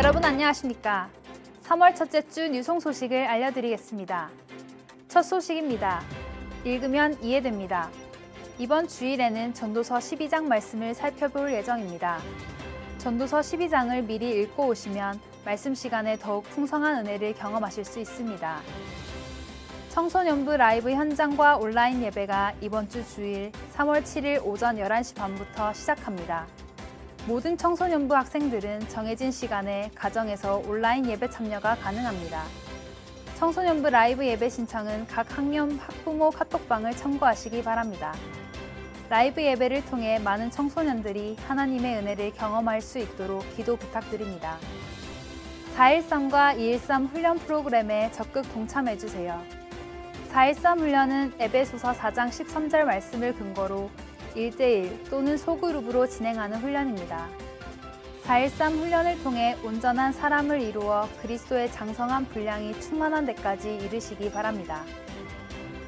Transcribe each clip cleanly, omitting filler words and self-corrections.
여러분 안녕하십니까? 3월 첫째 주 뉴송 소식을 알려드리겠습니다. 첫 소식입니다. 읽으면 이해됩니다. 이번 주일에는 전도서 12장 말씀을 살펴볼 예정입니다. 전도서 12장을 미리 읽고 오시면 말씀 시간에 더욱 풍성한 은혜를 경험하실 수 있습니다. 청소년부 라이브 현장과 온라인 예배가 이번 주 주일 3월 7일 오전 11시 반부터 시작합니다. 모든 청소년부 학생들은 정해진 시간에 가정에서 온라인 예배 참여가 가능합니다. 청소년부 라이브 예배 신청은 각 학년 학부모 카톡방을 참고하시기 바랍니다. 라이브 예배를 통해 많은 청소년들이 하나님의 은혜를 경험할 수 있도록 기도 부탁드립니다. 4.13과 2.13 훈련 프로그램에 적극 동참해주세요. 4.13 훈련은 에베소서 4장 13절 말씀을 근거로 1대1 또는 소그룹으로 진행하는 훈련입니다. 4.13 훈련을 통해 온전한 사람을 이루어 그리스도의 장성한 분량이 충만한 데까지 이르시기 바랍니다.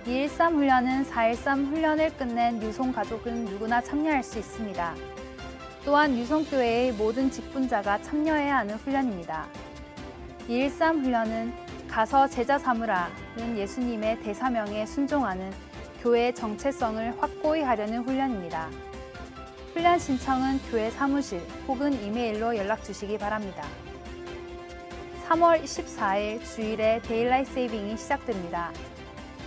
2.13 훈련은 4.13 훈련을 끝낸 유송 가족은 누구나 참여할 수 있습니다. 또한 유송교회의 모든 직분자가 참여해야 하는 훈련입니다. 2.13 훈련은 가서 제자 삼으라는 예수님의 대사명에 순종하는 교회의 정체성을 확고히 하려는 훈련입니다. 훈련 신청은 교회 사무실 혹은 이메일로 연락 주시기 바랍니다. 3월 24일 주일에 데일라이트 세이빙이 시작됩니다.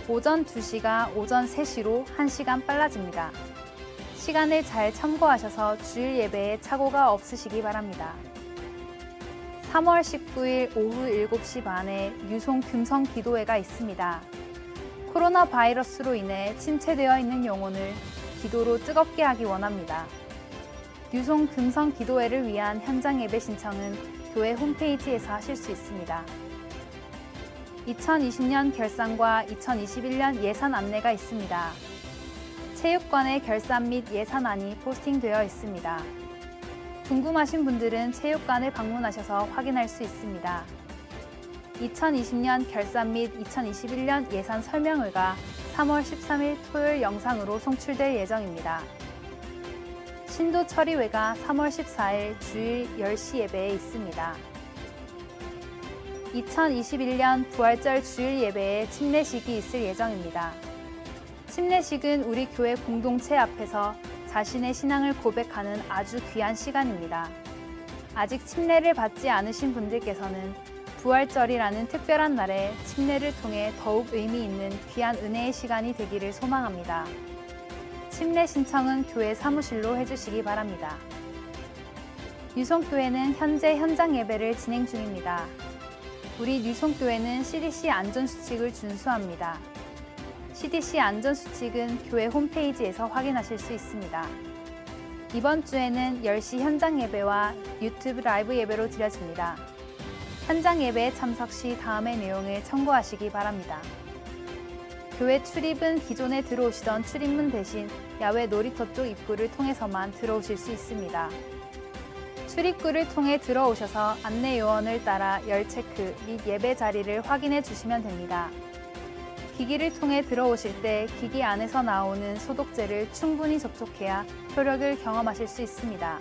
오전 2시가 오전 3시로 1시간 빨라집니다. 시간을 잘 참고하셔서 주일 예배에 착오가 없으시기 바랍니다. 3월 19일 오후 7시 반에 유송 금성 기도회가 있습니다. 코로나 바이러스로 인해 침체되어 있는 영혼을 기도로 뜨겁게 하기 원합니다. 유송 금성 기도회를 위한 현장 예배 신청은 교회 홈페이지에서 하실 수 있습니다. 2020년 결산과 2021년 예산 안내가 있습니다. 체육관의 결산 및 예산안이 포스팅되어 있습니다. 궁금하신 분들은 체육관을 방문하셔서 확인할 수 있습니다. 2020년 결산 및 2021년 예산 설명회가 3월 13일 토요일 영상으로 송출될 예정입니다. 신도 처리회가 3월 14일 주일 10시 예배에 있습니다. 2021년 부활절 주일 예배에 침례식이 있을 예정입니다. 침례식은 우리 교회 공동체 앞에서 자신의 신앙을 고백하는 아주 귀한 시간입니다. 아직 침례를 받지 않으신 분들께서는 부활절이라는 특별한 날에 침례를 통해 더욱 의미 있는 귀한 은혜의 시간이 되기를 소망합니다. 침례 신청은 교회 사무실로 해주시기 바랍니다. 유송교회는 현재 현장 예배를 진행 중입니다. 우리 유송교회는 CDC 안전수칙을 준수합니다. CDC 안전수칙은 교회 홈페이지에서 확인하실 수 있습니다. 이번 주에는 10시 현장 예배와 유튜브 라이브 예배로 드려집니다. 현장 예배에 참석 시 다음의 내용을 참고하시기 바랍니다. 교회 출입은 기존에 들어오시던 출입문 대신 야외 놀이터 쪽 입구를 통해서만 들어오실 수 있습니다. 출입구를 통해 들어오셔서 안내 요원을 따라 열 체크 및 예배 자리를 확인해 주시면 됩니다. 기기를 통해 들어오실 때 기기 안에서 나오는 소독제를 충분히 접촉해야 효력을 경험하실 수 있습니다.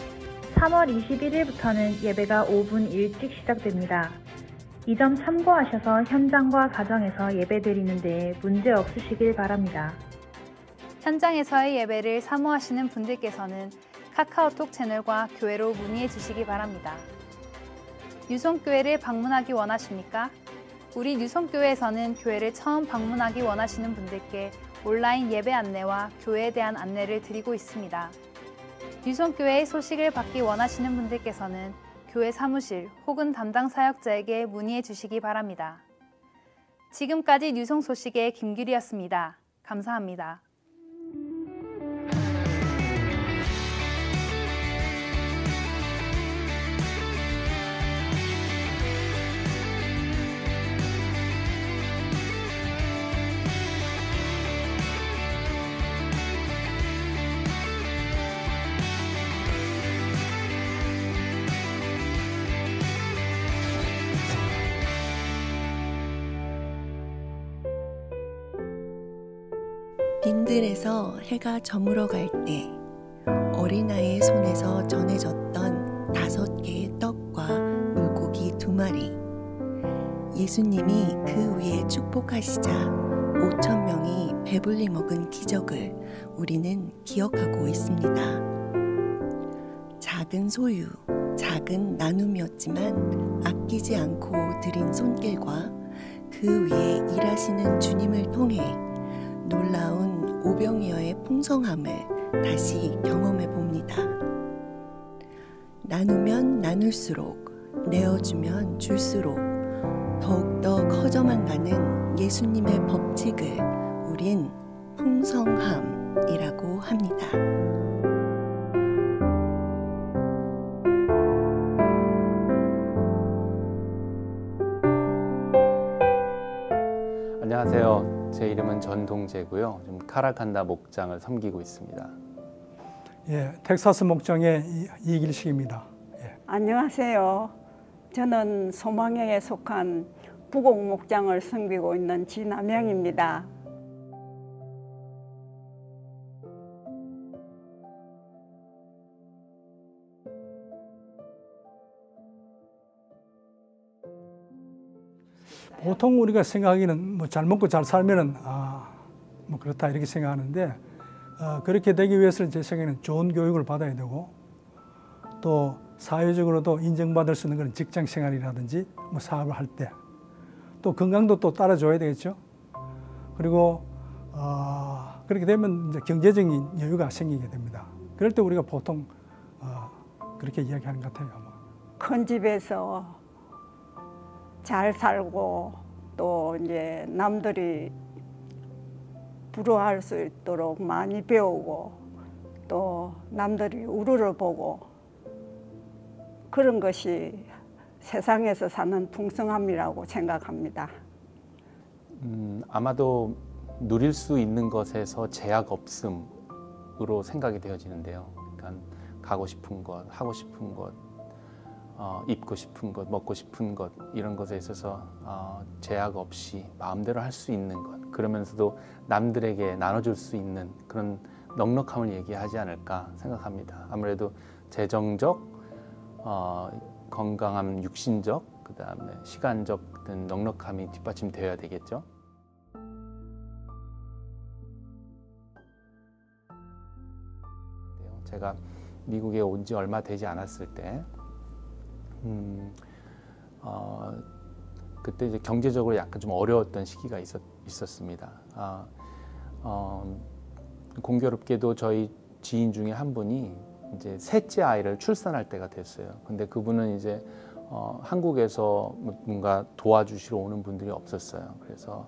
3월 21일부터는 예배가 5분 일찍 시작됩니다. 이 점 참고하셔서 현장과 가정에서 예배드리는 데에 문제 없으시길 바랍니다. 현장에서의 예배를 사모하시는 분들께서는 카카오톡 채널과 교회로 문의해 주시기 바랍니다. 유송교회를 방문하기 원하십니까? 우리 유송교회에서는 교회를 처음 방문하기 원하시는 분들께 온라인 예배 안내와 교회에 대한 안내를 드리고 있습니다. 유송교회의 소식을 받기 원하시는 분들께서는 교회 사무실 혹은 담당 사역자에게 문의해 주시기 바랍니다. 지금까지 유송 소식의 김규리였습니다. 감사합니다. 빈들에서 해가 저물어 갈 때 어린아이의 손에서 전해졌던 5개의 떡과 물고기 마리. 예수님이 그 위에 축복하시자 5천 명이 배불리 먹은 기적을 우리는 기억하고 있습니다. 작은 소유, 작은 나눔이었지만 아끼지 않고 드린 손길과 그 위에 일하시는 주님을 통해 놀라운 오병이어의 풍성함을 다시 경험해 봅니다. 나누면 나눌수록, 내어주면 줄수록 더욱더 커져만 가는 예수님의 법칙을 우린 풍성함이라고 합니다. 안녕하세요. 제 이름은 전동재고요. 지금 카라칸다 목장을 섬기고 있습니다. 예, 텍사스 목장의 이길식입니다. 예. 안녕하세요. 저는 소망회에 속한 부곡 목장을 섬기고 있는 진남영입니다. 보통 우리가 생각하기는 뭐 잘 먹고 잘 살면은 뭐 그렇다 이렇게 생각하는데 그렇게 되기 위해서는 제 생각에는 좋은 교육을 받아야 되고 또 사회적으로도 인정받을 수 있는 그런 직장 생활이라든지 뭐 사업을 할 때 또 건강도 또 따라줘야 되겠죠. 그리고 그렇게 되면 이제 경제적인 여유가 생기게 됩니다. 그럴 때 우리가 보통 그렇게 이야기하는 것 같아요. 큰 집에서 잘 살고 또 이제 남들이 부러워할 수 있도록 많이 배우고 또 남들이 우르르 보고 그런 것이 세상에서 사는 풍성함이라고 생각합니다. 아마도 누릴 수 있는 것에서 제약 없음으로 생각이 되어지는데요. 그러니까 가고 싶은 것, 하고 싶은 것, 입고 싶은 것, 먹고 싶은 것 이런 것에 있어서 제약 없이 마음대로 할 수 있는 것, 그러면서도 남들에게 나눠줄 수 있는 그런 넉넉함을 얘기하지 않을까 생각합니다. 아무래도 재정적, 건강함, 육신적, 그 다음에 시간적 넉넉함이 뒷받침되어야 되겠죠. 제가 미국에 온 지 얼마 되지 않았을 때 그때 이제 경제적으로 약간 좀 어려웠던 시기가 있었습니다. 공교롭게도 저희 지인 중에 한 분이 이제 셋째 아이를 출산할 때가 됐어요. 근데 그분은 이제 한국에서 뭔가 도와주시러 오는 분들이 없었어요. 그래서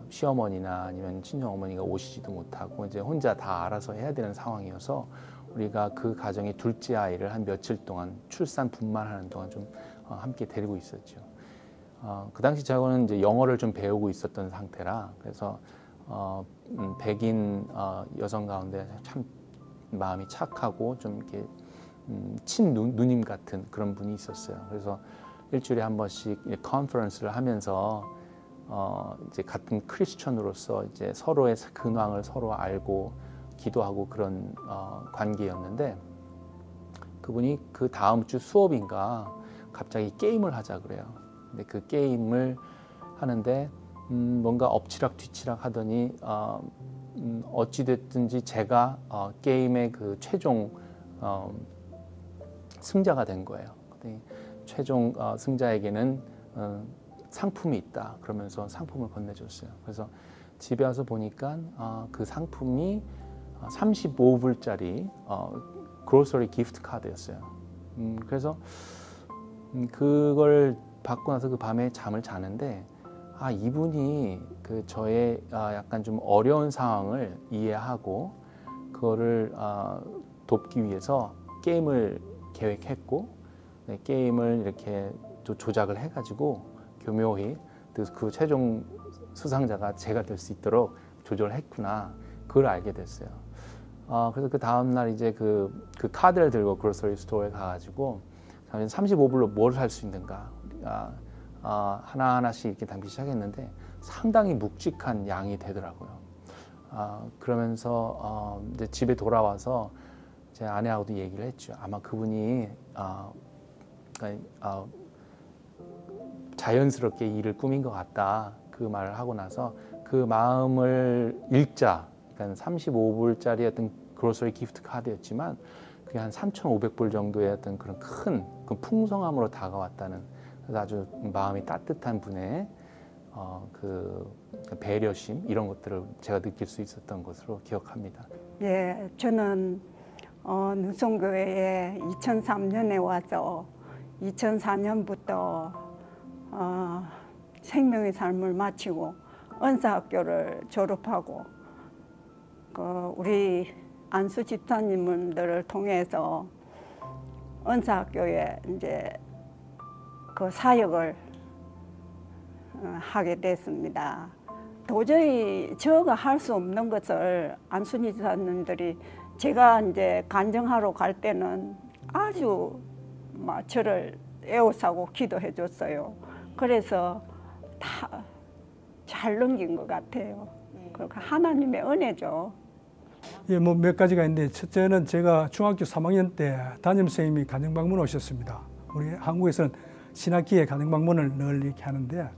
시어머니나 아니면 친정어머니가 오시지도 못하고 이제 혼자 다 알아서 해야 되는 상황이어서 우리가 그 가정의 둘째 아이를 한 며칠 동안 출산 분만하는 동안 좀 함께 데리고 있었죠. 그 당시 저는 이제 영어를 좀 배우고 있었던 상태라 그래서 백인 여성 가운데 참 마음이 착하고 좀 이렇게 친누님 같은 그런 분이 있었어요. 그래서 일주일에 한 번씩 컨퍼런스를 하면서 이제 같은 크리스천으로서 이제 서로의 근황을 서로 알고 기도하고 그런 관계였는데 그분이 그 다음 주 수업인가 갑자기 게임을 하자 그래요. 근데 그 게임을 하는데 뭔가 엎치락 뒤치락 하더니 어찌됐든지 제가 게임의 그 최종 승자가 된 거예요. 최종 승자에게는 상품이 있다 그러면서 상품을 건네줬어요. 그래서 집에 와서 보니까 그 상품이 35불짜리 그로서리 기프트 카드였어요. 그래서 그걸 받고 나서 그 밤에 잠을 자는데 이분이 그 저의 약간 좀 어려운 상황을 이해하고 그거를 돕기 위해서 게임을 계획했고 게임을 이렇게 조작을 해가지고 교묘히 그 최종 수상자가 제가 될 수 있도록 조절을 했구나 그걸 알게 됐어요. 그래서 그 다음날 이제 그 카드를 들고 그로서리 스토어에 가가지고 35불로 뭘 살 수 있는가 하나하나씩 이렇게 담기 시작했는데 상당히 묵직한 양이 되더라고요. 그러면서 이제 집에 돌아와서 제 아내하고도 얘기를 했죠. 아마 그분이 자연스럽게 일을 꾸민 것 같다. 그 말을 하고 나서 그 마음을 읽자. 그러니까 35불짜리 어떤 그로서리 기프트 카드였지만 그게 한 3,500불 정도의 어떤 그런 큰 그 풍성함으로 다가왔다는, 그래서 아주 마음이 따뜻한 분의 그 배려심 이런 것들을 제가 느낄 수 있었던 것으로 기억합니다. 예, 저는 능송교회에 2003년에 와서 2004년부터 생명의 삶을 마치고 은사학교를 졸업하고 우리 안수 집사님들을 통해서 은사학교에 이제 그 사역을 하게 됐습니다. 도저히 저가 할 수 없는 것을 안수 집사님들이 제가 이제 간증하러 갈 때는 아주 막 저를 애워싸고 기도해 줬어요. 그래서 다 잘 넘긴 것 같아요. 그 하나님의 은혜죠. 예, 뭐 몇 가지가 있는데, 첫째는 제가 중학교 3학년 때 담임선생님이 가정방문 오셨습니다. 우리 한국에서는 신학기에 가정방문을 늘 이렇게 하는데,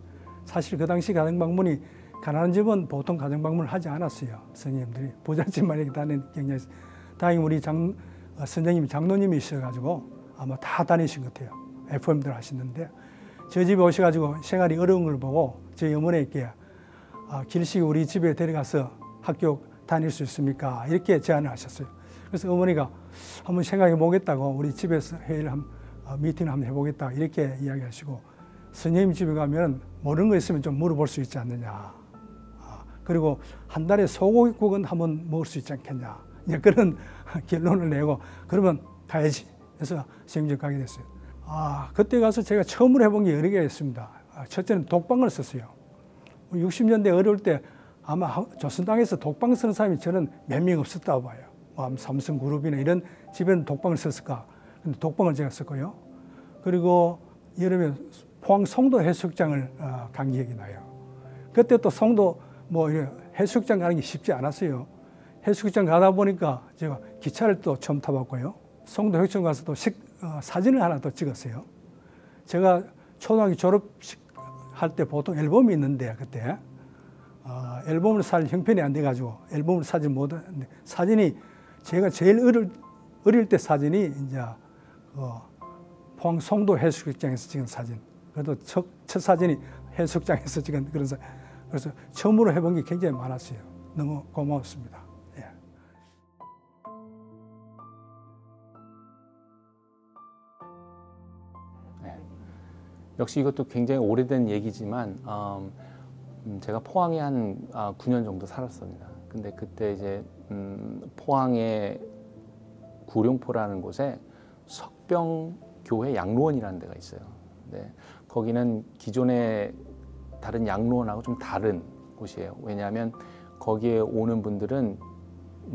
사실 그 당시 가정방문이 가난한 집은 보통 가정방문을 하지 않았어요. 선생님들이 부잣집만 이렇게 다니는 경향이 있어요. 다행히 우리 선생님이 장로님이셔가지고 아마 다 다니신 것 같아요. FM들 하시는데, 저 집에 오셔가지고 생활이 어려운 걸 보고 저희 어머니께 길식이 우리 집에 데려가서 학교 다닐 수 있습니까? 이렇게 제안을 하셨어요. 그래서 어머니가 한번 생각해 보겠다고 우리 집에서 회의를 미팅을 한번 해보겠다 이렇게 이야기하시고, 선생님 집에 가면 모르는 거 있으면 좀 물어볼 수 있지 않느냐. 그리고 한 달에 소고기국은 한번 먹을 수 있지 않겠냐. 이제 그런 결론을 내고, 그러면 가야지. 그래서 선생님 집 가게 됐어요. 그때 가서 제가 처음으로 해본 게 여러 개가 있습니다. 첫째는 독방을 썼어요. 60년대 어려울 때 아마 조선 땅에서 독방 쓰는 사람이 저는 몇 명 없었다고 봐요. 삼성그룹이나 이런 집에는 독방을 썼을까. 근데 독방을 제가 썼고요. 그리고 여름에 포항 송도 해수욕장을 간 기억이 나요. 그때 또 송도 해수욕장 가는 게 쉽지 않았어요. 해수욕장 가다 보니까 제가 기차를 또 처음 타봤고요. 송도 해수욕장 가서 또 사진을 하나 또 찍었어요. 제가 초등학교 졸업식 할 때 보통 앨범이 있는데, 그때 앨범을 살 형편이 안 돼가지고 앨범을 사지 못했는데, 사진이 제가 제일 어릴 때 사진이 이제 포항 송도 해수욕장에서 찍은 사진. 그래도 첫 사진이 해수욕장에서 찍은 그런 사진. 그래서 처음으로 해본 게 굉장히 많았어요. 너무 고마웠습니다. 예. 네. 역시 이것도 굉장히 오래된 얘기지만 제가 포항에 한 9년 정도 살았습니다. 근데 그때 이제 포항의 구룡포라는 곳에 석병교회 양로원이라는 데가 있어요. 네, 거기는 기존의 다른 양로원하고 좀 다른 곳이에요. 왜냐하면 거기에 오는 분들은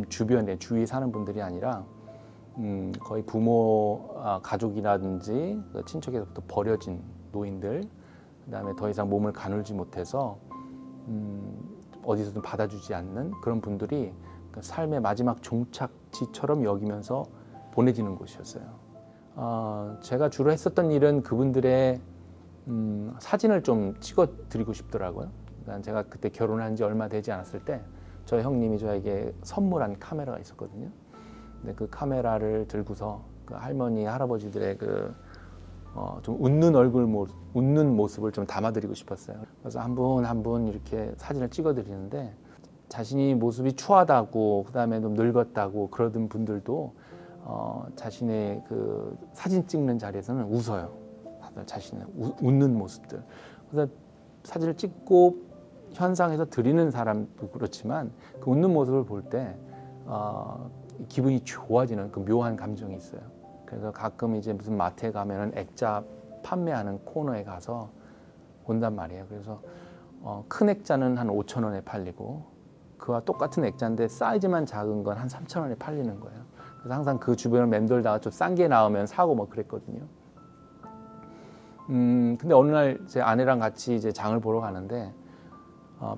주위에 사는 분들이 아니라 거의 부모, 가족이라든지 친척에서부터 버려진 노인들, 그다음에 더 이상 몸을 가눌지 못해서 어디서든 받아주지 않는 그런 분들이 삶의 마지막 종착지처럼 여기면서 보내지는 곳이었어요. 제가 주로 했었던 일은 그분들의 사진을 좀 찍어드리고 싶더라고요. 그러니까 제가 그때 결혼한 지 얼마 되지 않았을 때 저희 형님이 저에게 선물한 카메라가 있었거든요. 근데 그 카메라를 들고서 그 할머니, 할아버지들의 좀 웃는 모습을 좀 담아드리고 싶었어요. 그래서 한 분 한 분 이렇게 사진을 찍어드리는데, 자신이 모습이 추하다고, 그다음에 좀 늙었다고 그러던 분들도 자신의 그 사진 찍는 자리에서는 웃어요. 다들 자신의 웃는 모습들. 그래서 사진을 찍고 현상에서 드리는 사람도 그렇지만 그 웃는 모습을 볼 때 기분이 좋아지는 그 묘한 감정이 있어요. 그래서 가끔 이제 무슨 마트에 가면은 액자 판매하는 코너에 가서 본단 말이에요. 그래서 큰 액자는 한 5,000원에 팔리고, 그와 똑같은 액자인데 사이즈만 작은 건 한 3,000원에 팔리는 거예요. 그래서 항상 그 주변을 맴돌다가 좀 싼 게 나오면 사고 뭐 그랬거든요. 근데 어느 날 제 아내랑 같이 이제 장을 보러 가는데,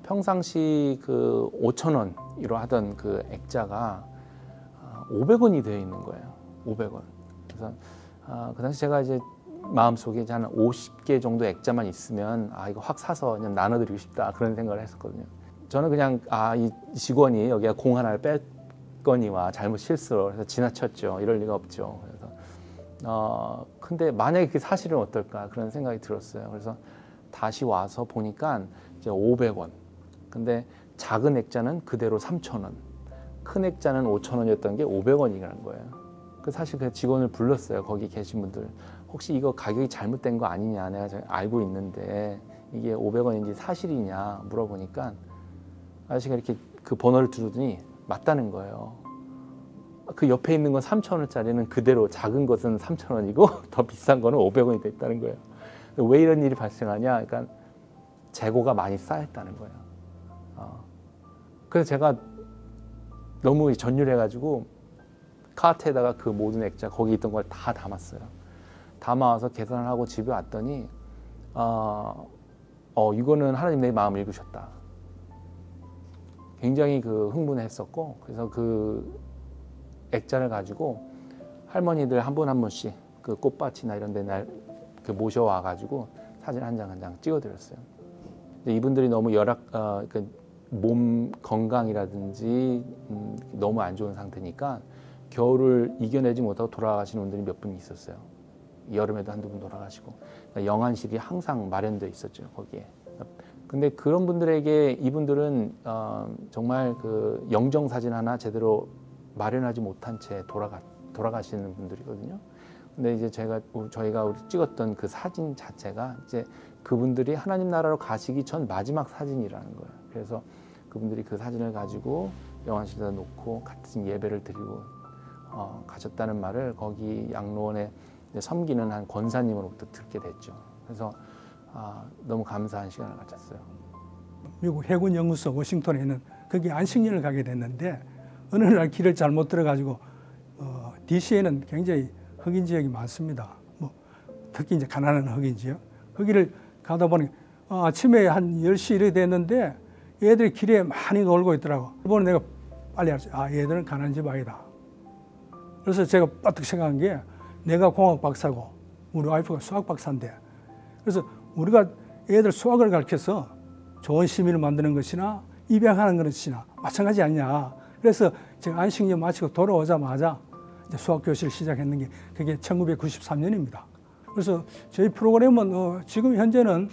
평상시 그 5,000원으로 하던 그 액자가 500원이 되어 있는 거예요. 500원. 그래서 그 당시 제가 이제 마음속에 한 50개 정도 액자만 있으면 이거 확 사서 그냥 나눠드리고 싶다 그런 생각을 했었거든요. 저는 그냥 이 직원이 여기가 공 하나를 뺐거니와 잘못 실수로 해서 지나쳤죠. 이럴 리가 없죠. 그래서 근데 만약에 그게 사실은 어떨까 그런 생각이 들었어요. 그래서 다시 와서 보니까 이제 500원. 근데 작은 액자는 그대로 3,000원. 큰 액자는 5,000원이었던 게 500원이라는 거예요. 사실 그 직원을 불렀어요. 거기 계신 분들. 혹시 이거 가격이 잘못된 거 아니냐. 내가 알고 있는데 이게 500원인지 사실이냐 물어보니까 아저씨가 이렇게 그 번호를 두르더니 맞다는 거예요. 그 옆에 있는 건 3,000원짜리는 그대로 작은 것은 3,000원이고 더 비싼 거는 500원이 됐다는 거예요. 왜 이런 일이 발생하냐? 그러니까 재고가 많이 쌓였다는 거예요. 그래서 제가 너무 전율해가지고 카트에다가 그 모든 액자 거기 있던 걸 다 담았어요. 담아와서 계산을 하고 집에 왔더니 이거는 하나님 내 마음을 읽으셨다. 굉장히 흥분했었고 그래서 그 액자를 가지고 할머니들 한 분 한 분씩 그 꽃밭이나 이런 데 모셔와 가지고 사진 한 장 한 장 찍어드렸어요. 근데 이분들이 너무 몸 건강이라든지 너무 안 좋은 상태니까 겨울을 이겨내지 못하고 돌아가시는 분들이 몇 분 있었어요. 여름에도 한두 분 돌아가시고 그러니까 영안실이 항상 마련되어 있었죠 거기에. 근데 그런 분들에게 이분들은 정말 그 영정 사진 하나 제대로 마련하지 못한 채 돌아가시는 분들이거든요. 근데 이제 저희가 찍었던 그 사진 자체가 이제 그분들이 하나님 나라로 가시기 전 마지막 사진이라는 거예요. 그래서 그분들이 그 사진을 가지고 영안실에다 놓고 같은 예배를 드리고 가셨다는 말을 거기 양로원에 섬기는 한 권사님으로부터 듣게 됐죠. 그래서 너무 감사한 시간을 가졌어요. 미국 해군 연구소 워싱턴에 있는 거기 안식년을 가게 됐는데 어느 날 길을 잘못 들어가지고 DC에는 굉장히 흑인 지역이 많습니다. 특히 이제 가난한 흑인 지역. 거기를 가다 보니 아침에 한 10시 이렇게 됐는데 얘들이 길에 많이 놀고 있더라고. 이번에 내가 빨리 알았어요. 얘들은 가난한 집 아이다. 그래서 제가 빠뜩 생각한 게 내가 공학 박사고 우리 와이프가 수학 박사인데 그래서 우리가 애들 수학을 가르쳐서 좋은 시민을 만드는 것이나 입양하는 것이나 마찬가지 아니냐. 그래서 제가 안식년 마치고 돌아오자마자 이제 수학 교실을 시작했는 게 그게 1993년입니다. 그래서 저희 프로그램은 지금 현재는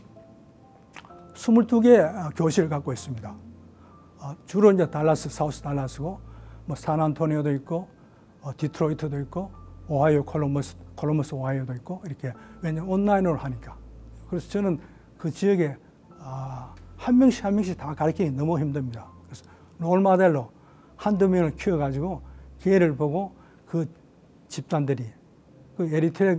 22개 교실을 갖고 있습니다. 주로 이제 사우스 달라스고 산안토니오도 있고 디트로이트도 있고 오하이오 콜럼버스 오하이오도 있고 이렇게 왜냐면 온라인으로 하니까. 그래서 저는 그 지역에 한 명씩 다 가르치기 너무 힘듭니다. 그래서 롤모델로 한두 명을 키워가지고 기회를 보고 그 집단들이 그 에리트레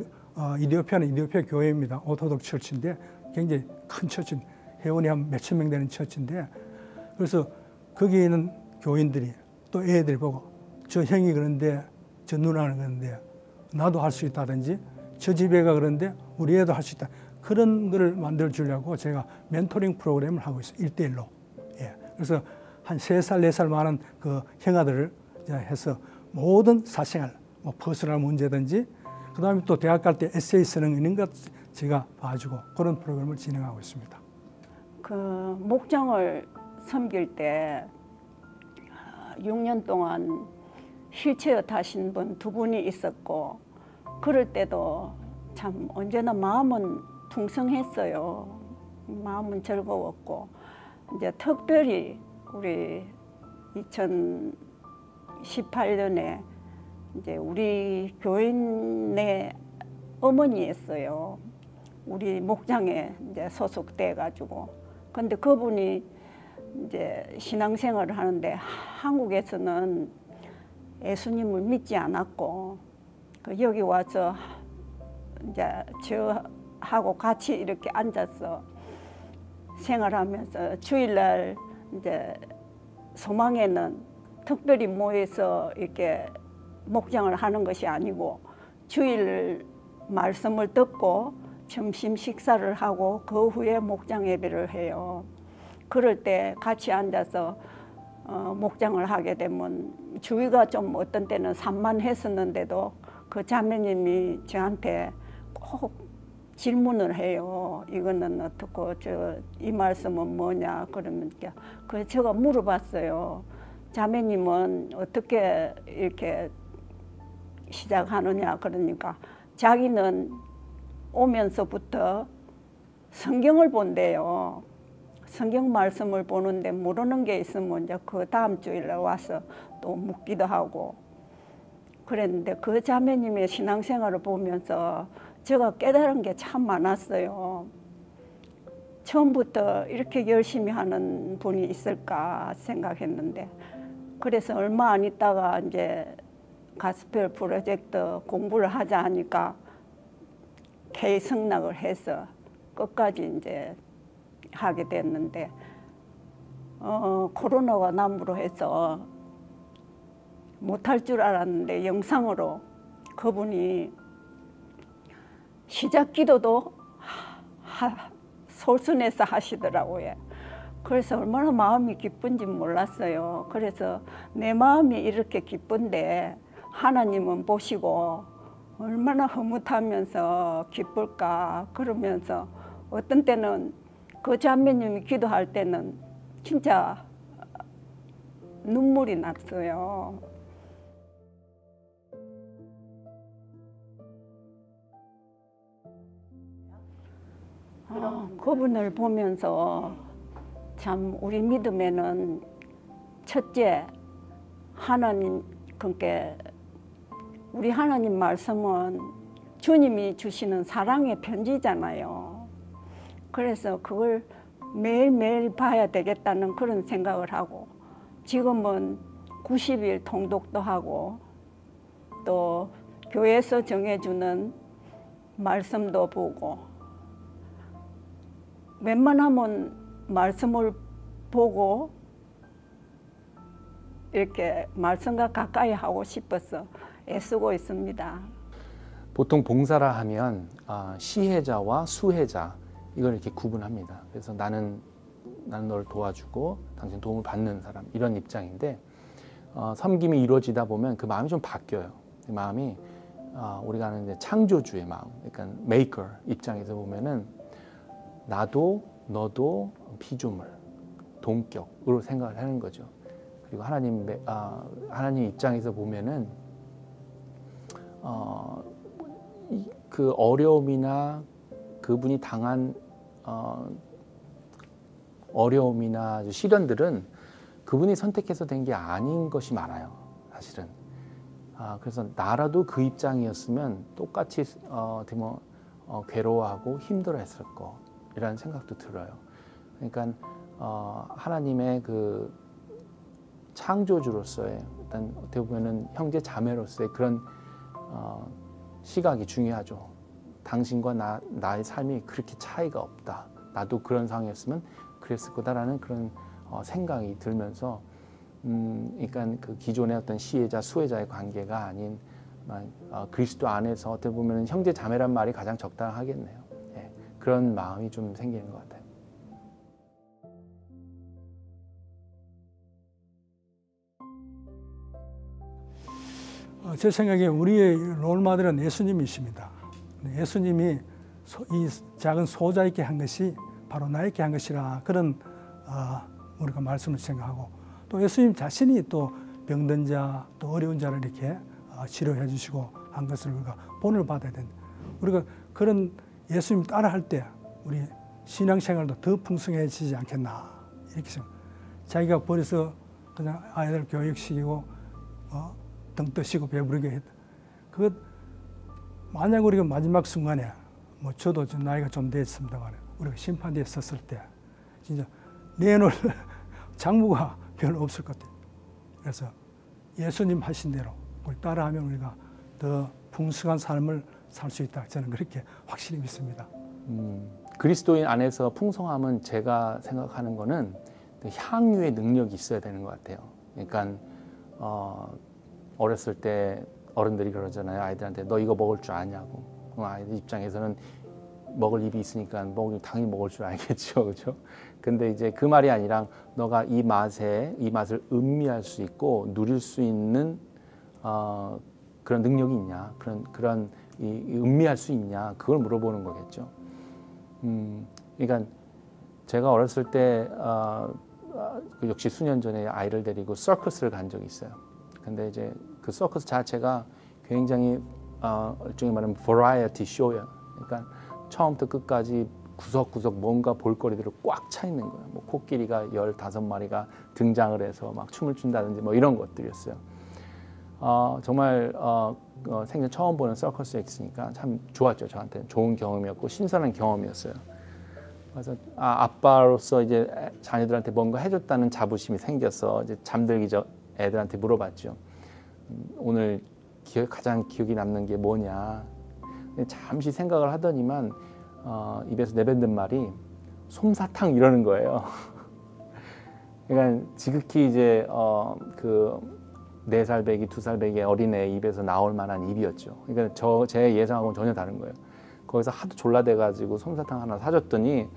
이디오피아는 이디오피아 교회입니다. 오토독 처치인데 굉장히 큰 처치, 회원이 한 몇천 명 되는 처치인데 그래서 거기에 있는 교인들이 또 애들이 보고 저 형이 그런데 저 누나는 그런데 나도 할 수 있다든지 저 집애가 그런데 우리 애도 할 수 있다. 그런 거를 만들어 주려고 제가 멘토링 프로그램을 하고 있어요. 1대1로. 예. 그래서 한 3살, 4살 많은 그 형아들을 해서 모든 사생활, 퍼스널 문제든지 그 다음에 또 대학 갈 때 에세이 쓰는 있는 것 제가 봐주고 그런 프로그램을 진행하고 있습니다. 그 목장을 섬길 때 6년 동안 휠체어 타신 분 2분이 있었고 그럴 때도 참 언제나 마음은 풍성했어요. 마음은 즐거웠고 이제 특별히 우리 2018년에 이제 우리 교인의 어머니였어요. 우리 목장에 이제 소속돼 가지고 근데 그분이 이제 신앙생활을 하는데 한국에서는 예수님을 믿지 않았고 여기 와서 이제 저하고 같이 이렇게 앉아서 생활하면서 주일날 이제 소망에는 특별히 모여서 이렇게 목장을 하는 것이 아니고 주일 말씀을 듣고 점심 식사를 하고 그 후에 목장 예배를 해요. 그럴 때 같이 앉아서 목장을 하게 되면 주위가 좀 어떤 때는 산만했었는데도 그 자매님이 저한테 꼭 질문을 해요. 이거는 어떻고 이 말씀은 뭐냐 그러면 그 제가 물어봤어요. 자매님은 어떻게 이렇게 시작하느냐 그러니까 자기는 오면서부터 성경을 본대요. 성경 말씀을 보는데 모르는 게 있으면 이제 그 다음 주일에 와서 또 묻기도 하고 그랬는데 그 자매님의 신앙생활을 보면서 제가 깨달은 게 참 많았어요. 처음부터 이렇게 열심히 하는 분이 있을까 생각했는데 그래서 얼마 안 있다가 이제 가스펠 프로젝트 공부를 하자 하니까 K 승낙을 해서 끝까지 이제 하게 됐는데 코로나가 남부로 해서 못할 줄 알았는데 영상으로 그분이 시작 기도도 솔선해서 하시더라고요. 그래서 얼마나 마음이 기쁜지 몰랐어요. 그래서 내 마음이 이렇게 기쁜데 하나님은 보시고 얼마나 흐뭇하면서 기쁠까 그러면서 어떤 때는 그 자매님이 기도할 때는 진짜 눈물이 났어요. 그분을 보면서 참 우리 믿음에는 첫째 하나님 그러니까 우리 하나님 말씀은 주님이 주시는 사랑의 편지잖아요. 그래서 그걸 매일매일 봐야 되겠다는 그런 생각을 하고 지금은 90일 통독도 하고 또 교회에서 정해주는 말씀도 보고 웬만하면 말씀을 보고 이렇게 말씀과 가까이 하고 싶어서 애쓰고 있습니다. 보통 봉사라 하면 시혜자와 수혜자 이걸 이렇게 구분합니다. 그래서 나는 널 도와주고 당신 도움을 받는 사람 이런 입장인데 섬김이 이루어지다 보면 그 마음이 좀 바뀌어요. 그 마음이 우리가 하는 이제 창조주의 마음, 그러니까 메이커 입장에서 보면은 나도 너도 피조물, 동격으로 생각을 하는 거죠. 그리고 하나님 입장에서 보면은 그 어려움이나 그분이 당한 어려움이나 시련들은 그분이 선택해서 된 게 아닌 것이 많아요, 사실은. 그래서 나라도 그 입장이었으면 똑같이 괴로워하고 힘들어했을 거라는 생각도 들어요. 그러니까 하나님의 그 창조주로서의 일단 어떻게 보면은 형제 자매로서의 그런 시각이 중요하죠. 당신과 나의 삶이 그렇게 차이가 없다. 나도 그런 상황이었으면 그랬을 거다라는 그런 생각이 들면서 그러니까 그 기존의 어떤 시혜자 수혜자의 관계가 아닌 그리스도 안에서 어떻게 보면 형제 자매란 말이 가장 적당하겠네요. 예, 그런 마음이 좀 생기는 것 같아요. 제 생각에 우리의 롤모델은 예수님이십니다. 예수님이 이 작은 소자에게 한 것이 바로 나에게 한 것이라 그런 우리가 말씀을 생각하고 또 예수님 자신이 또 병든 자, 또 어려운 자를 이렇게 치료해 주시고 한 것을 우리가 본을 받아야 된다. 우리가 그런 예수님 따라할 때 우리 신앙생활도 더 풍성해지지 않겠나 이렇게 생각. 자기가 버려서 그냥 아이들 교육시키고 등 뜨시고 배부르게 했다. 그것 만약 우리가 마지막 순간에 뭐 저도 좀 나이가 좀 됐습니다만 우리가 심판대에 섰을 때 진짜 내놓을 장부가 별로 없을 것 같아요. 그래서 예수님 하신 대로 우리 따라하면 우리가 더 풍성한 삶을 살 수 있다. 저는 그렇게 확실히 믿습니다. 그리스도인 안에서 풍성함은 제가 생각하는 거는 향유의 능력이 있어야 되는 것 같아요. 그러니까 어렸을 때 어른들이 그러잖아요. 아이들한테 너 이거 먹을 줄 아냐고. 아이들 입장에서는 먹을 입이 있으니까 당연히 먹을 줄 알겠죠, 그렇죠? 근데 이제 그 말이 아니라 너가 이 맛을 음미할 수 있고 누릴 수 있는 그런 능력이 있냐, 그런 음미할 수 있냐, 그걸 물어보는 거겠죠. 그러니까 제가 어렸을 때 역시 수년 전에 아이를 데리고 서커스를 간 적이 있어요. 근데 이제 그 서커스 자체가 굉장히 일종의 말하면 버라이어티 쇼예요. 그러니까 처음부터 끝까지 구석구석 뭔가 볼거리들을 꽉 차 있는 거예요. 뭐 코끼리가 15마리가 등장을 해서 막 춤을 춘다든지 뭐 이런 것들이었어요. 정말 생전 처음 보는 서커스 엑스니까 참 좋았죠. 저한테는 좋은 경험이었고 신선한 경험이었어요. 그래서 아빠로서 이제 자녀들한테 뭔가 해줬다는 자부심이 생겨서 이제 잠들기 전 애들한테 물어봤죠. 오늘 가장 기억이 남는 게 뭐냐. 잠시 생각을 하더니만 입에서 내뱉는 말이 솜사탕 이러는 거예요. 그러니까 지극히 이제 그 4살 배기, 2살 배기 어린애 입에서 나올 만한 입이었죠. 그러니까 제 예상하고는 전혀 다른 거예요. 거기서 하도 졸라대가지고 솜사탕 하나 사줬더니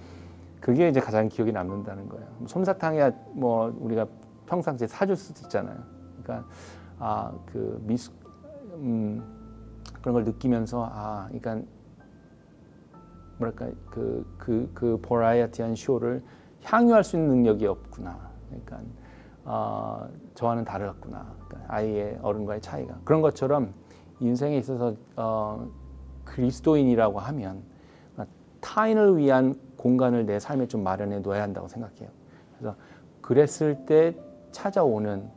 그게 이제 가장 기억에 남는다는 거예요. 솜사탕이야 뭐 우리가 평상시에 사줄 수도 있잖아요. 그러니까 그런 걸 느끼면서 그러니까 뭐랄까 그 버라이어티한 쇼를 향유할 수 있는 능력이 없구나. 그러니까 저와는 다르구나. 그러니까 아이의 어른과의 차이가 그런 것처럼 인생에 있어서 그리스도인이라고 하면 타인을 위한 공간을 내 삶에 좀 마련해 둬야 한다고 생각해요. 그래서 그랬을 때 찾아오는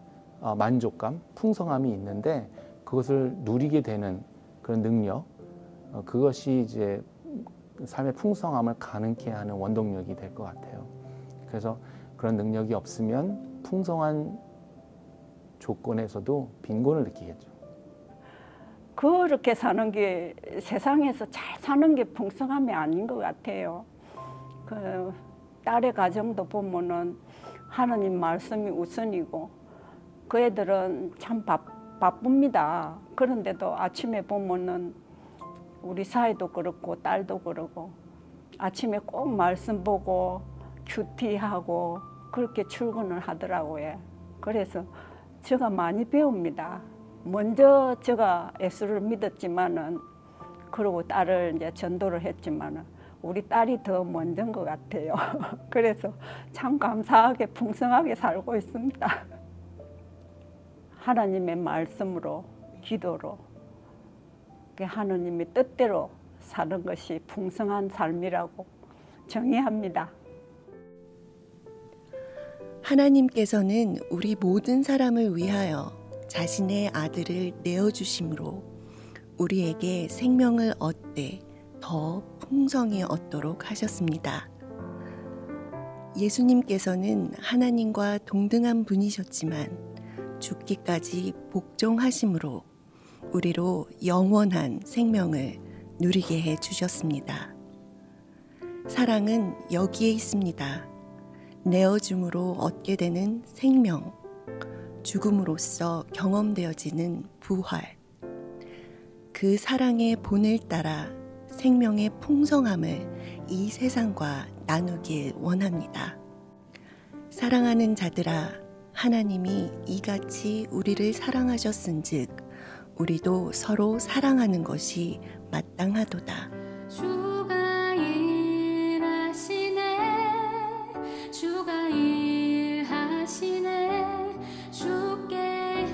만족감, 풍성함이 있는데 그것을 누리게 되는 그런 능력, 그것이 이제 삶의 풍성함을 가능케 하는 원동력이 될 것 같아요. 그래서 그런 능력이 없으면 풍성한 조건에서도 빈곤을 느끼겠죠. 그렇게 사는 게 세상에서 잘 사는 게 풍성함이 아닌 것 같아요. 그 딸의 가정도 보면은 하나님 말씀이 우선이고 그 애들은 참 바쁩니다. 그런데도 아침에 보면은 우리 사이도 그렇고 딸도 그러고 아침에 꼭 말씀 보고 큐티하고 그렇게 출근을 하더라고요. 그래서 제가 많이 배웁니다. 먼저 제가 예수를 믿었지만은 그리고 딸을 이제 전도를 했지만은 우리 딸이 더 먼저인 것 같아요. 그래서 참 감사하게 풍성하게 살고 있습니다. 하나님의 말씀으로 기도로 하나님의 뜻대로 사는 것이 풍성한 삶이라고 정의합니다. 하나님께서는 우리 모든 사람을 위하여 자신의 아들을 내어주심으로 우리에게 생명을 얻되 더 풍성히 얻도록 하셨습니다. 예수님께서는 하나님과 동등한 분이셨지만 죽기까지 복종하심으로 우리로 영원한 생명을 누리게 해 주셨습니다. 사랑은 여기에 있습니다. 내어줌으로 얻게 되는 생명, 죽음으로써 경험되어지는 부활. 그 사랑의 본을 따라 생명의 풍성함을 이 세상과 나누길 원합니다. 사랑하는 자들아, 하나님이 이같이 우리를 사랑하셨은즉 우리도 서로 사랑하는 것이 마땅하도다. 주가 일하시네, 주가 일하시네. 주께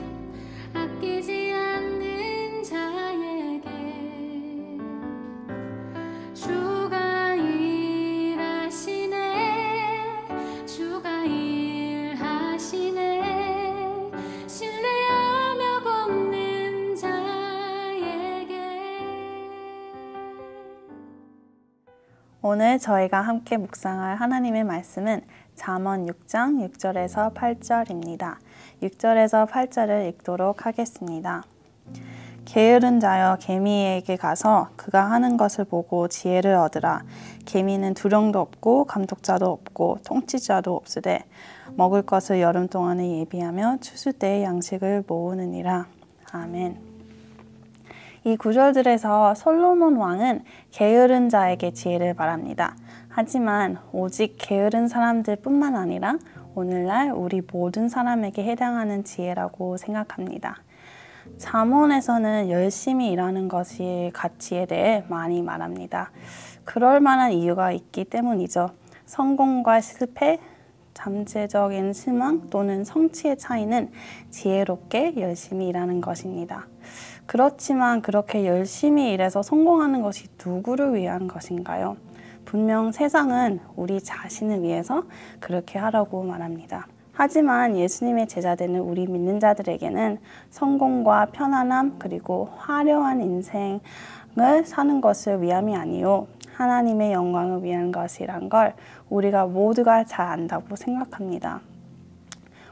아끼지 않는 자에게 주가 일하시네, 주가 일하시네. 신뢰하며 걷는 자에게. 오늘 저희가 함께 묵상할 하나님의 말씀은 잠언 6장 6절에서 8절입니다. 6절에서 8절을 읽도록 하겠습니다. 게으른 자여 개미에게 가서 그가 하는 것을 보고 지혜를 얻으라. 개미는 두령도 없고 감독자도 없고 통치자도 없으되 먹을 것을 여름 동안에 예비하며 추수 때의 양식을 모으느니라. 아멘. 이 구절들에서 솔로몬 왕은 게으른 자에게 지혜를 말합니다. 하지만 오직 게으른 사람들 뿐만 아니라 오늘날 우리 모든 사람에게 해당하는 지혜라고 생각합니다. 잠언에서는 열심히 일하는 것이 가치에 대해 많이 말합니다. 그럴 만한 이유가 있기 때문이죠. 성공과 실패, 잠재적인 실망 또는 성취의 차이는 지혜롭게 열심히 일하는 것입니다. 그렇지만 그렇게 열심히 일해서 성공하는 것이 누구를 위한 것인가요? 분명 세상은 우리 자신을 위해서 그렇게 하라고 말합니다. 하지만 예수님의 제자되는 우리 믿는 자들에게는 성공과 편안함 그리고 화려한 인생을 사는 것을 위함이 아니요 하나님의 영광을 위한 것이란 걸 우리가 모두가 잘 안다고 생각합니다.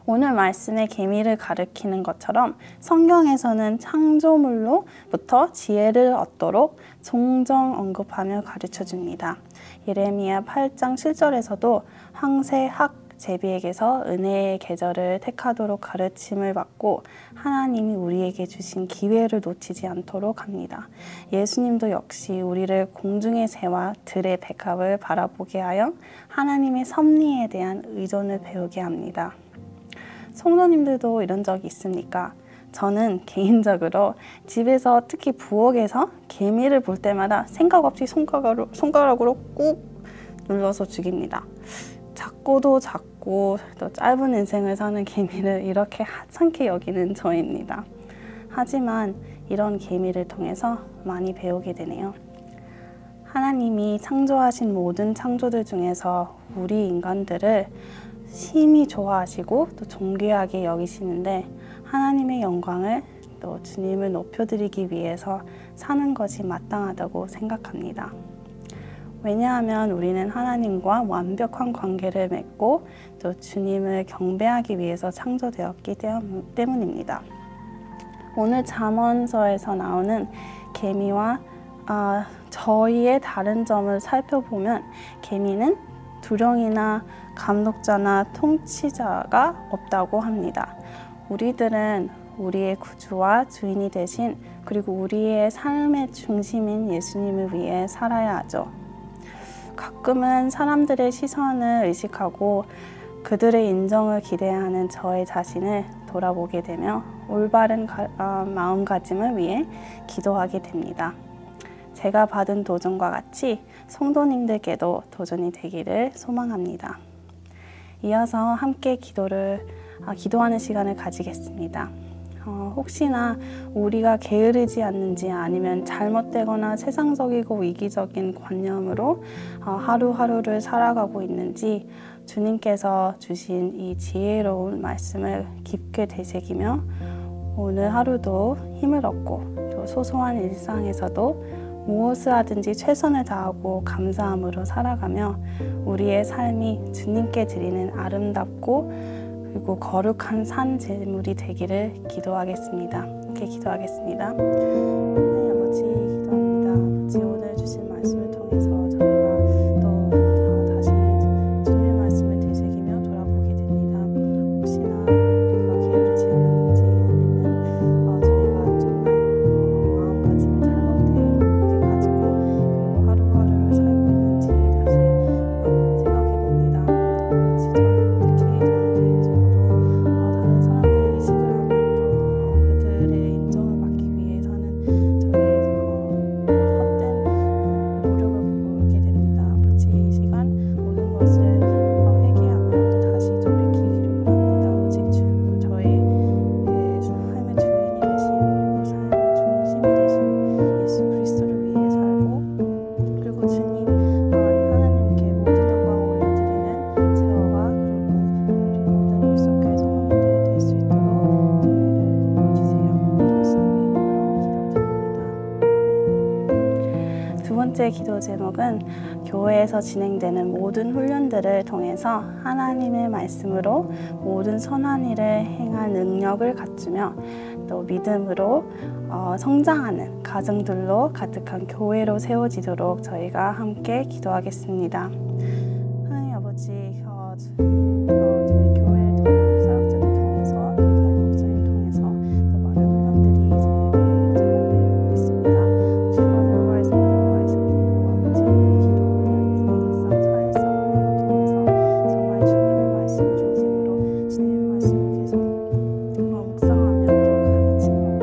오늘 말씀의 계미를 가리키는 것처럼 성경에서는 창조물로부터 지혜를 얻도록 종종 언급하며 가르쳐 줍니다. 예레미야 8장 7절에서도 황새 학 제비에게서 은혜의 계절을 택하도록 가르침을 받고 하나님이 우리에게 주신 기회를 놓치지 않도록 합니다. 예수님도 역시 우리를 공중의 새와 들의 백합을 바라보게 하여 하나님의 섭리에 대한 의존을 배우게 합니다. 성도님들도 이런 적이 있습니까? 저는 개인적으로 집에서 특히 부엌에서 개미를 볼 때마다 생각 없이 손가락으로 꾹 눌러서 죽입니다. 작고도 작고 또 짧은 인생을 사는 개미를 이렇게 하찮게 여기는 저입니다. 하지만 이런 개미를 통해서 많이 배우게 되네요. 하나님이 창조하신 모든 창조들 중에서 우리 인간들을 심히 좋아하시고 또 존귀하게 여기시는데 하나님의 영광을 또 주님을 높여드리기 위해서 사는 것이 마땅하다고 생각합니다. 왜냐하면 우리는 하나님과 완벽한 관계를 맺고 또 주님을 경배하기 위해서 창조되었기 때문입니다. 오늘 잠언서에서 나오는 개미와 저희의 다른 점을 살펴보면 개미는 두령이나 감독자나 통치자가 없다고 합니다. 우리들은 우리의 구주와 주인이 되신 그리고 우리의 삶의 중심인 예수님을 위해 살아야 하죠. 가끔은 사람들의 시선을 의식하고 그들의 인정을 기대하는 저의 자신을 돌아보게 되며 올바른 마음가짐을 위해 기도하게 됩니다. 제가 받은 도전과 같이 성도님들께도 도전이 되기를 소망합니다. 이어서 함께 기도하는 시간을 가지겠습니다. 혹시나 우리가 게으르지 않는지 아니면 잘못되거나 세상적이고 이기적인 관념으로 하루하루를 살아가고 있는지 주님께서 주신 이 지혜로운 말씀을 깊게 되새기며 오늘 하루도 힘을 얻고 또 소소한 일상에서도 무엇을 하든지 최선을 다하고 감사함으로 살아가며 우리의 삶이 주님께 드리는 아름답고 그리고 거룩한 산 제물이 되기를 기도하겠습니다. 함께 기도하겠습니다. 하나님 아버지 기도합니다. 아버지 오늘 주신 말씀을 통해서 저희가 또 다시 주님의 말씀을 되새기며 돌아보게 됩니다. 혹시나 우리가 게으르지 않았는지 아니면 저희가 정말 마음가짐을 잘못되게 가지고 그리고 하루하루를 살고 있는지 다시 생각해 봅니다. 아버지 저는 특히 개인적으로 다른 사람들의 의식을 하며 또 그들의 인정을 받기 위해서는 저희 헛된 노력을 보이게 됩니다. 아버지 이 시간 모든 것을 회개하며 또 다시 돌이키기를 원합니다. 오직 저의 삶의 주인이 되신 그리고 삶의 중심이 되신 예수 그리스도를 위해 살고 그리고 주님 하나님께 모든 영광을 올려드리는 제어와 그리고 우리 모든 일성교회 성도님들이 될 수 있도록 저희를 도와주세요. 예수님의 이름으로 기도드립니다. 두 번째 기도 제목은 교회에서 진행되는 모든 훈련들을 통해서 하나님의 말씀으로 모든 선한 일을 행할 능력을 갖추며 또 믿음으로 성장하는 가정들로 가득한 교회로 세워지도록 저희가 함께 기도하겠습니다. 하나님 아버지 저희 교회 사역자들 통해서 또 다른 목사님 통해서 또 많은 훈련들이 제공되고 있습니다. Father-wise, Mother-wise 그리고 아버지 기도 일상 차일상 훈련을 통해서 정말 주님의 말씀을 중심으로 주님의 말씀을 계속 묵상하며 또 가르침 받고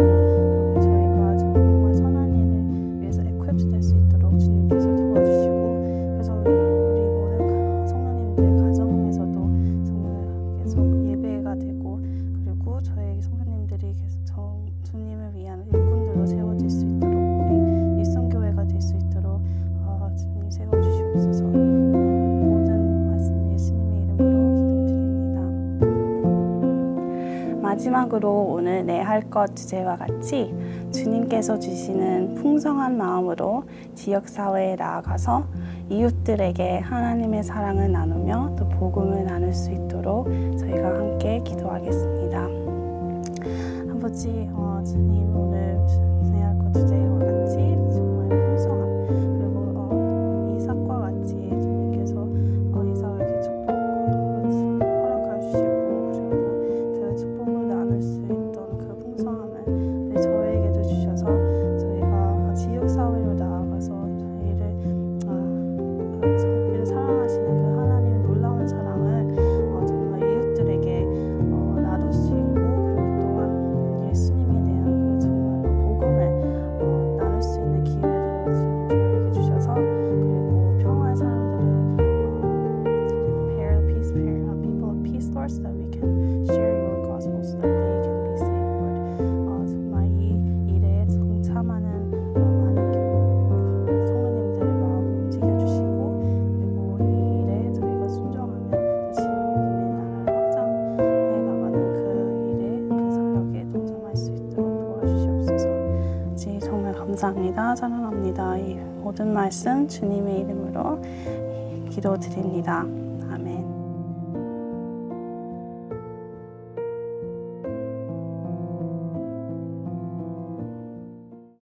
마지막으로 오늘 내 할 것 주제와 같이 주님께서 주시는 풍성한 마음으로 지역사회에 나아가서 이웃들에게 하나님의 사랑을 나누며 또 복음을 나눌 수 있도록 저희가 함께 기도하겠습니다. 아버지, 주님 오늘 내 할 것 주제와 같이 정말 풍성한 그리고 이삭과 같이 주님께서 이삭에게 축복을 허락해 주시고 그리고 그 축복을 나눌 수 있던 그 풍성함을 저희에게도 주셔서 저희가 지역사회로 나아가서 저희를 사랑하시는 그 하나님의 놀라운 사랑을 정말 이웃들에게 나눌 수 있고 그리고 또한 예수님에 대한 그 정말 복음을 나눌 수 있는 기회를 주님 저희에게 주셔서 그리고 평화의 사람들을 people of peace, Lord, so that we can share your gospel so that they can be saved, Lord. 정말 이 일에 동참하는 많은 성도님들 마음 움직여주시고 그리고 이 일에 저희가 순종하면 주님의 나라를 확장해 나가는 그 일에 그 사역에 동참할 수 있도록 도와주시옵소서. 지 정말 감사합니다. 찬양합니다. 이 모든 말씀 주님의 이름으로 기도드립니다.